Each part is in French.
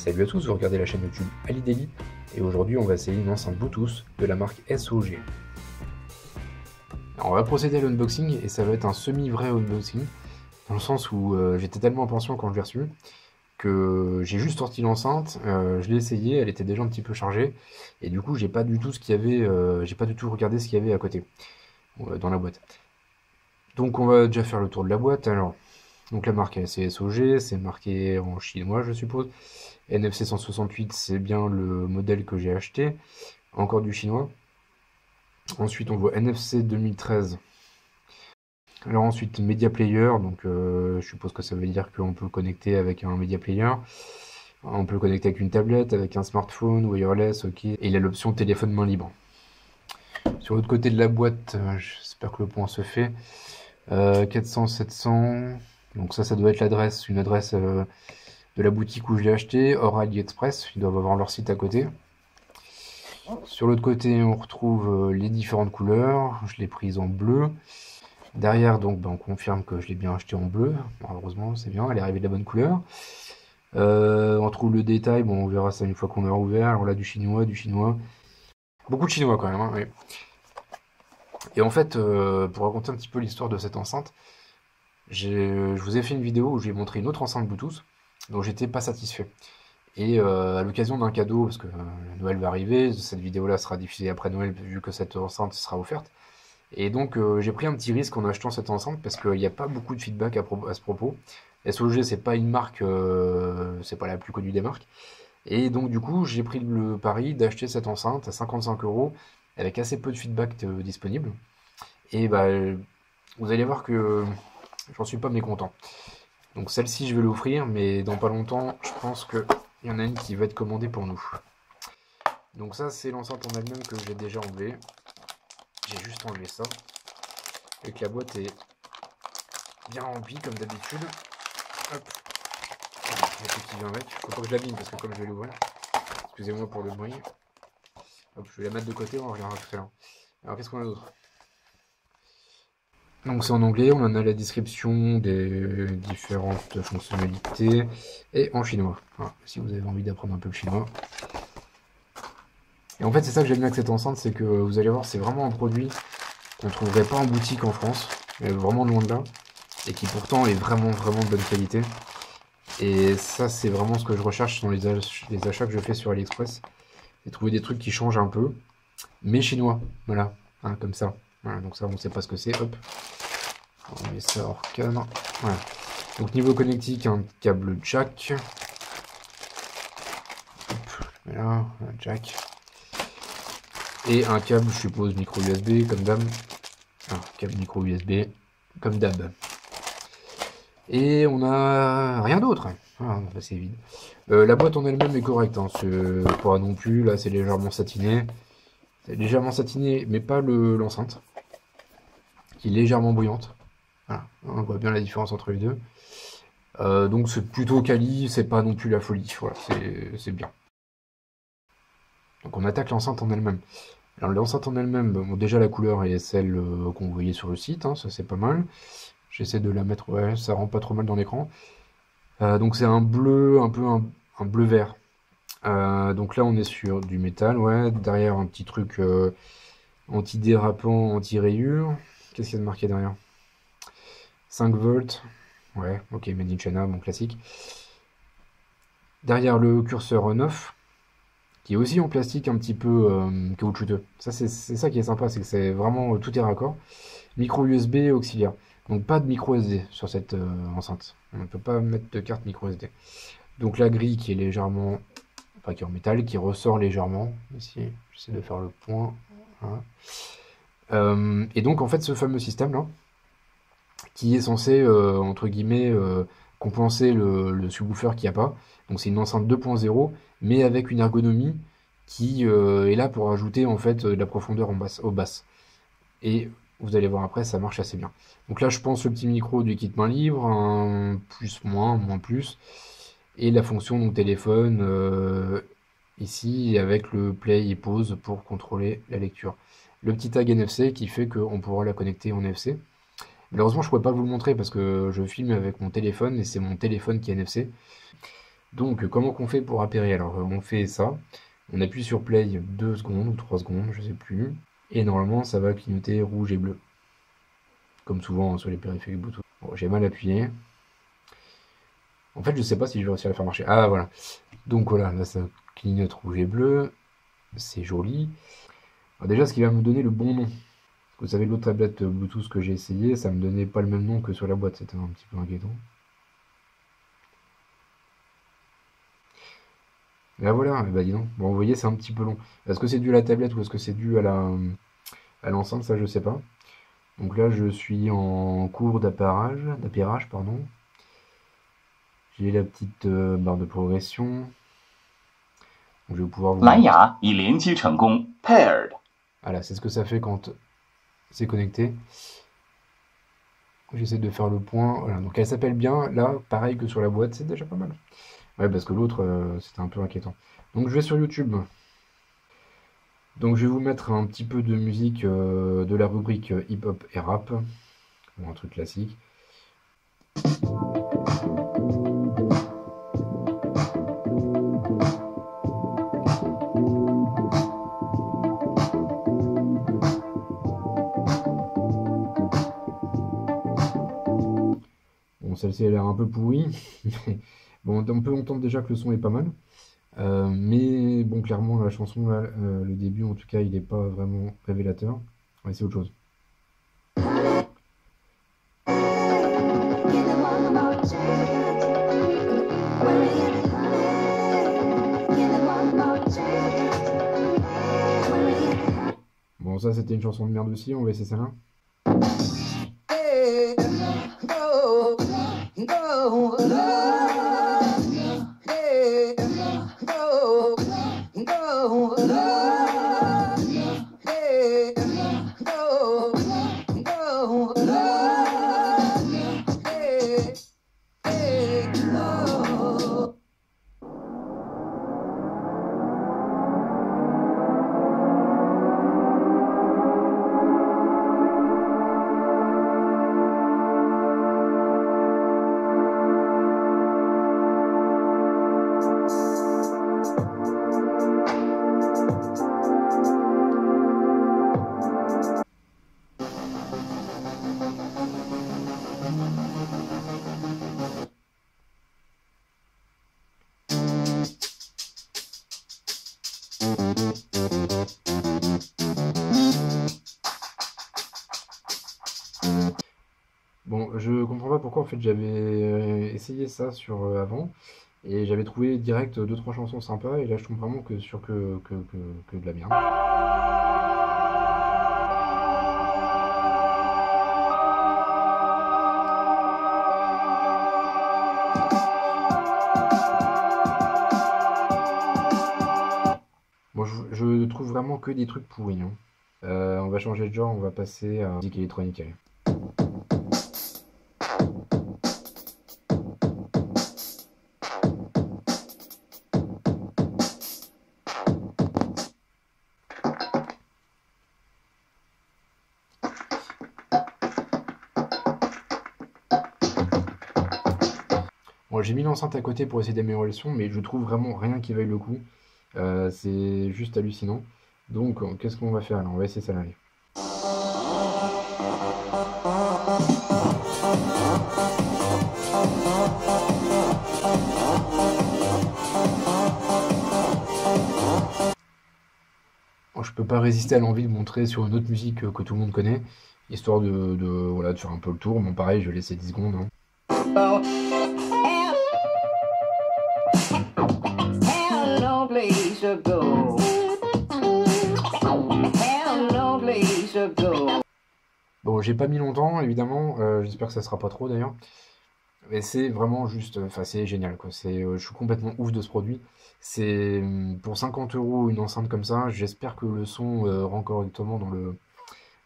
Salut à tous, vous regardez la chaîne YouTube Ali Daily et aujourd'hui on va essayer une enceinte Bluetooth de la marque SOG. Alors, on va procéder à l'unboxing et ça va être un semi-vrai unboxing dans le sens où j'étais tellement impatient quand je l'ai reçu que j'ai juste sorti l'enceinte, je l'ai essayé, elle était déjà un petit peu chargée et du coup j'ai pas du tout ce qu'il y avait, j'ai pas du tout regardé ce qu'il y avait à côté dans la boîte. Donc on va déjà faire le tour de la boîte. Alors, donc la marque c'est SOG, c'est marqué en chinois je suppose. NFC 168, c'est bien le modèle que j'ai acheté. Encore du chinois. Ensuite, on voit NFC 2013. Alors ensuite, Media Player. Donc, je suppose que ça veut dire qu'on peut le connecter avec un Media Player. On peut le connecter avec une tablette, avec un smartphone, wireless, ok. Et il a l'option téléphone main libre. Sur l'autre côté de la boîte, j'espère que le point se fait. 400, 700. Donc ça doit être l'adresse, une adresse de la boutique où je l'ai acheté, hors AliExpress. Ils doivent avoir leur site à côté. Sur l'autre côté, on retrouve les différentes couleurs. Je l'ai prise en bleu. Derrière, donc, on confirme que je l'ai bien acheté en bleu. Bon, heureusement, c'est bien, elle est arrivée de la bonne couleur. On trouve le détail, bon, on verra ça une fois qu'on aura ouvert. Alors là, du chinois, du chinois. Beaucoup de chinois quand même, hein, oui. Et en fait, pour raconter un petit peu l'histoire de cette enceinte, je vous ai fait une vidéo où je vais montrer une autre enceinte Bluetooth dont j'étais pas satisfait. Et à l'occasion d'un cadeau, parce que Noël va arriver, cette vidéo-là sera diffusée après Noël vu que cette enceinte sera offerte. Et donc j'ai pris un petit risque en achetant cette enceinte parce qu'il n'y a pas beaucoup de feedback à ce propos. SOG c'est pas une marque, c'est pas la plus connue des marques. Et donc du coup j'ai pris le pari d'acheter cette enceinte à 55 € avec assez peu de feedback disponible. Et bah vous allez voir que j'en suis pas mécontent. Donc celle-ci je vais l'offrir, mais dans pas longtemps je pense qu'il y en a une qui va être commandée pour nous. Donc ça c'est l'enceinte en elle-même que j'ai déjà enlevée. J'ai juste enlevé ça. Et que la boîte est bien remplie comme d'habitude. Hop. Il y a tout qui vient avec. Faut pas que je l'abîme parce que comme je vais l'ouvrir. Excusez-moi pour le bruit. Hop, je vais la mettre de côté, on reviendra tout à l'heure. Alors qu'est-ce qu'on a d'autre? Donc c'est en anglais, on en a la description des différentes fonctionnalités et en chinois. Voilà, si vous avez envie d'apprendre un peu le chinois. Et en fait c'est ça que j'aime bien avec cette enceinte, c'est que vous allez voir c'est vraiment un produit qu'on ne trouverait pas en boutique en France, vraiment loin de là, et qui pourtant est vraiment de bonne qualité. Et ça c'est vraiment ce que je recherche dans les achats que je fais sur AliExpress, c'est trouver des trucs qui changent un peu, mais chinois, voilà, hein, comme ça. Voilà, donc ça on sait pas ce que c'est, hop. On met ça hors cadre. Voilà. Donc niveau connectique, un câble jack. Hop, je mets là, un jack. Et un câble, je suppose, micro USB, comme d'hab. Un câble micro USB, comme d'hab. Et on a rien d'autre. Ah, c'est vide. La boîte en elle-même est correcte. Hein. C'est pas non plus, là c'est légèrement satiné. C'est légèrement satiné, mais pas l'enceinte. Qui est légèrement bruyante. Voilà, on voit bien la différence entre les deux. Donc c'est plutôt quali, c'est pas non plus la folie. Voilà, c'est bien. Donc on attaque l'enceinte en elle-même. Alors l'enceinte en elle-même, bon, déjà la couleur est celle qu'on voyait sur le site, hein, ça c'est pas mal. J'essaie de la mettre, ouais, ça rend pas trop mal dans l'écran. Donc c'est un bleu, un peu un bleu vert. Donc là on est sur du métal, ouais. Derrière un petit truc anti-dérapant, anti-rayure. Qu'est-ce qu'il y a de marqué derrière? 5 volts. Ouais, ok, Made in China, bon classique. Derrière le curseur on-off, qui est aussi en plastique un petit peu caoutchouteux. Ça c'est ça qui est sympa, c'est que c'est vraiment tout est raccord. Micro USB auxiliaire. Donc pas de micro SD sur cette enceinte. On ne peut pas mettre de carte micro SD. Donc la grille qui est légèrement, enfin qui est en métal, qui ressort légèrement. Ici, j'essaie de faire le point. Voilà. Et donc en fait ce fameux système là, qui est censé entre guillemets compenser le subwoofer qu'il n'y a pas. Donc c'est une enceinte 2.0, mais avec une ergonomie qui est là pour ajouter en fait de la profondeur aux basses. Et vous allez voir après, ça marche assez bien. Donc là, je pense le petit micro du kit main libre, un plus moins, moins plus, et la fonction donc téléphone ici avec le play et pause pour contrôler la lecture. Le petit tag NFC qui fait qu'on pourra la connecter en NFC. Malheureusement, je ne pourrais pas vous le montrer parce que je filme avec mon téléphone et c'est mon téléphone qui est NFC. Donc, comment qu'on fait pour apérer? Alors, on fait ça, on appuie sur play 2 secondes ou 3 secondes, je sais plus, et normalement, ça va clignoter rouge et bleu, comme souvent sur les périphériques Bluetooth. Bon, j'ai mal appuyé. En fait, je sais pas si je vais réussir à le faire marcher. Ah, voilà. Donc, voilà, là, ça clignote rouge et bleu, c'est joli. Alors, déjà, ce qui va me donner le bon nom. Vous savez, l'autre tablette Bluetooth que j'ai essayé, ça me donnait pas le même nom que sur la boîte, c'était un petit peu inquiétant. Et là voilà, et bah dis donc. Bon, vous voyez, c'est un petit peu long. Est-ce que c'est dû à la tablette ou est-ce que c'est dû à l'enceinte? Ça, je sais pas. Donc là, je suis en cours d'appairage, pardon. J'ai la petite barre de progression. Donc, je vais pouvoir vous 蓝 montrer. 牙已连接成功 ，paired。 Voilà, c'est ce que ça fait quand c'est connecté. J'essaie de faire le point. Voilà, donc elle s'appelle bien. Là, pareil que sur la boîte, c'est déjà pas mal. Ouais, parce que l'autre, c'était un peu inquiétant. Donc je vais sur YouTube. Donc je vais vous mettre un petit peu de musique de la rubrique hip-hop et rap. Bon, un truc classique. Bon, celle-ci a l'air un peu pourrie. Mais bon, on peut entendre déjà que le son est pas mal. Mais bon, clairement, la chanson, là, le début, en tout cas, il n'est pas vraiment révélateur. On va essayer autre chose. Bon, ça, c'était une chanson de merde aussi. On va essayer celle-là. Bon, je comprends pas pourquoi en fait j'avais essayé ça sur avant et j'avais trouvé direct deux trois chansons sympas et là je trouve vraiment que sur que de la merde. Bon, je trouve vraiment que des trucs pourris, hein. On va changer de genre, on va passer à la musique électronique. Allez. Bon, j'ai mis l'enceinte à côté pour essayer d'améliorer le son, mais je trouve vraiment rien qui vaille le coup. C'est juste hallucinant. Donc, qu'est-ce qu'on va faire là? On va essayer ça là. Allez. Bon, je peux pas résister à l'envie de montrer sur une autre musique que tout le monde connaît, histoire voilà, de faire un peu le tour. Bon, pareil, je vais laisser 10 secondes, hein. Bon, j'ai pas mis longtemps, évidemment. J'espère que ça sera pas trop d'ailleurs. Mais c'est vraiment juste, enfin, c'est génial, quoi. Je suis complètement ouf de ce produit. C'est pour 50 € une enceinte comme ça. J'espère que le son rend correctement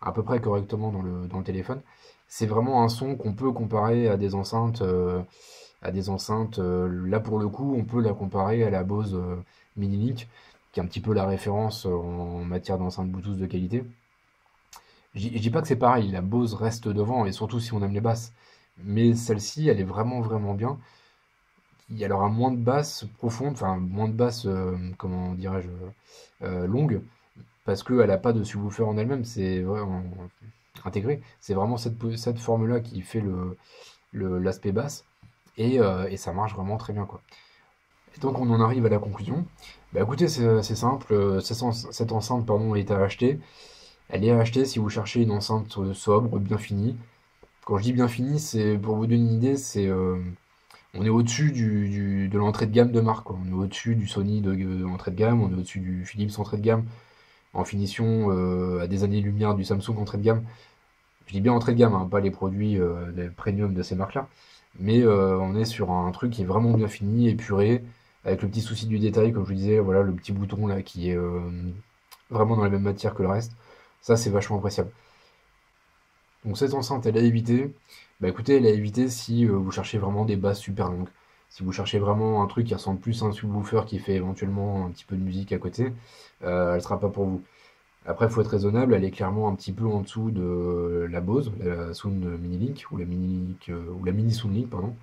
à peu près correctement dans le téléphone. C'est vraiment un son qu'on peut comparer à des enceintes, là pour le coup, on peut la comparer à la Bose Mini-Link, qui est un petit peu la référence en matière d'enceinte Bluetooth de qualité. Je dis pas que c'est pareil, la Bose reste devant, et surtout si on aime les basses. Mais celle-ci, elle est vraiment, vraiment bien. elle aura moins de basses profondes, enfin moins de basses, comment dirais-je, longues, parce qu'elle n'a pas de subwoofer en elle-même, c'est intégré. C'est vraiment cette forme-là qui fait l'aspect basse, et ça marche vraiment très bien, quoi. Et donc on en arrive à la conclusion. Bah écoutez, c'est simple, cette enceinte pardon, est à acheter. Elle est à acheter si vous cherchez une enceinte sobre, bien finie. Quand je dis bien finie, c'est pour vous donner une idée, on est au-dessus de l'entrée de gamme de marque, quoi. On est au-dessus du Sony de entrée de gamme, on est au-dessus du Philips entrée de gamme, en finition à des années-lumière du Samsung entrée de gamme. Je dis bien entrée de gamme, hein, pas les produits les premium de ces marques-là. Mais on est sur un truc qui est vraiment bien fini, épuré, avec le petit souci du détail, comme je vous disais, voilà, le petit bouton là qui est vraiment dans la même matière que le reste. Ça, c'est vachement appréciable. Donc cette enceinte, elle est à éviter. Bah écoutez, elle est à éviter si vous cherchez vraiment des basses super longues. Si vous cherchez vraiment un truc qui ressemble plus à un subwoofer qui fait éventuellement un petit peu de musique à côté, elle sera pas pour vous. Après, il faut être raisonnable, elle est clairement un petit peu en dessous de la Bose, la Sound Mini Link, ou la Mini Sound Link, pardon.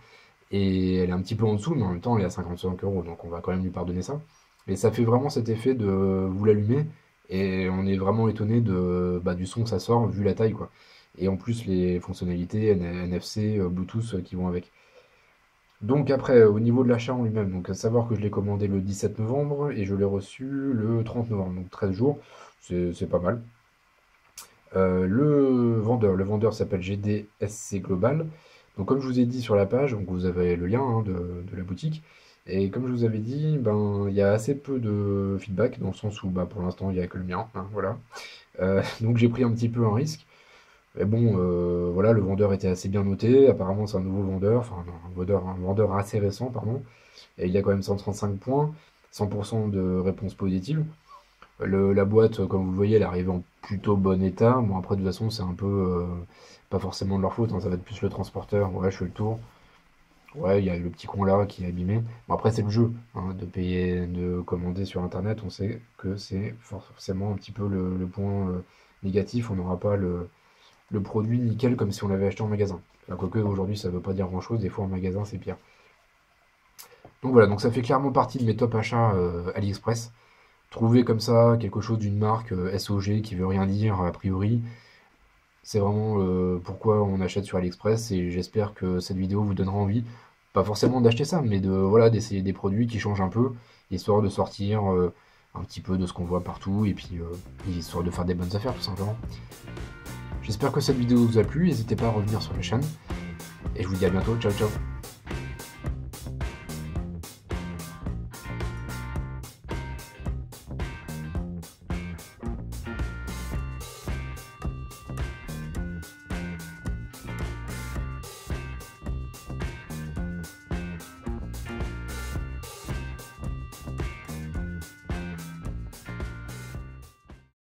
Et elle est un petit peu en dessous, mais en même temps, elle est à 55 €, donc on va quand même lui pardonner ça. Mais ça fait vraiment cet effet de vous l'allumez, et on est vraiment étonné du son que ça sort, vu la taille, quoi. Et en plus, les fonctionnalités NFC, Bluetooth qui vont avec. Donc après, au niveau de l'achat en lui-même, donc à savoir que je l'ai commandé le 17 novembre et je l'ai reçu le 30 novembre, donc 13 jours, c'est pas mal. Le vendeur s'appelle GDSC Global. Donc comme je vous ai dit sur la page, donc vous avez le lien hein, de la boutique. Et comme je vous avais dit, ben il y a assez peu de feedback, dans le sens où bah, pour l'instant il n'y a que le mien, hein, voilà. Donc j'ai pris un petit peu un risque. Mais bon, voilà, le vendeur était assez bien noté. Apparemment, c'est un nouveau vendeur, enfin un vendeur assez récent, pardon. Et il a quand même 135 points, 100% de réponses positives. La boîte, comme vous le voyez, elle arrive en plutôt bon état. Bon, après, de toute façon, c'est un peu pas forcément de leur faute, hein, ça va être plus le transporteur. Ouais, je fais le tour. Ouais, il y a le petit con là qui est abîmé. Bon, après, c'est le jeu, hein, de payer, de commander sur Internet. On sait que c'est forcément un petit peu le point négatif. On n'aura pas le produit nickel comme si on l'avait acheté en magasin. Enfin, quoique aujourd'hui ça veut pas dire grand chose, des fois en magasin c'est pire. Donc voilà, donc ça fait clairement partie de mes top achats AliExpress. Trouver comme ça quelque chose d'une marque SOG qui veut rien dire a priori, c'est vraiment pourquoi on achète sur AliExpress et j'espère que cette vidéo vous donnera envie, pas forcément d'acheter ça, mais voilà, d'essayer des produits qui changent un peu, histoire de sortir un petit peu de ce qu'on voit partout et puis histoire de faire des bonnes affaires tout simplement. J'espère que cette vidéo vous a plu, n'hésitez pas à revenir sur la chaîne. Et je vous dis à bientôt, ciao ciao.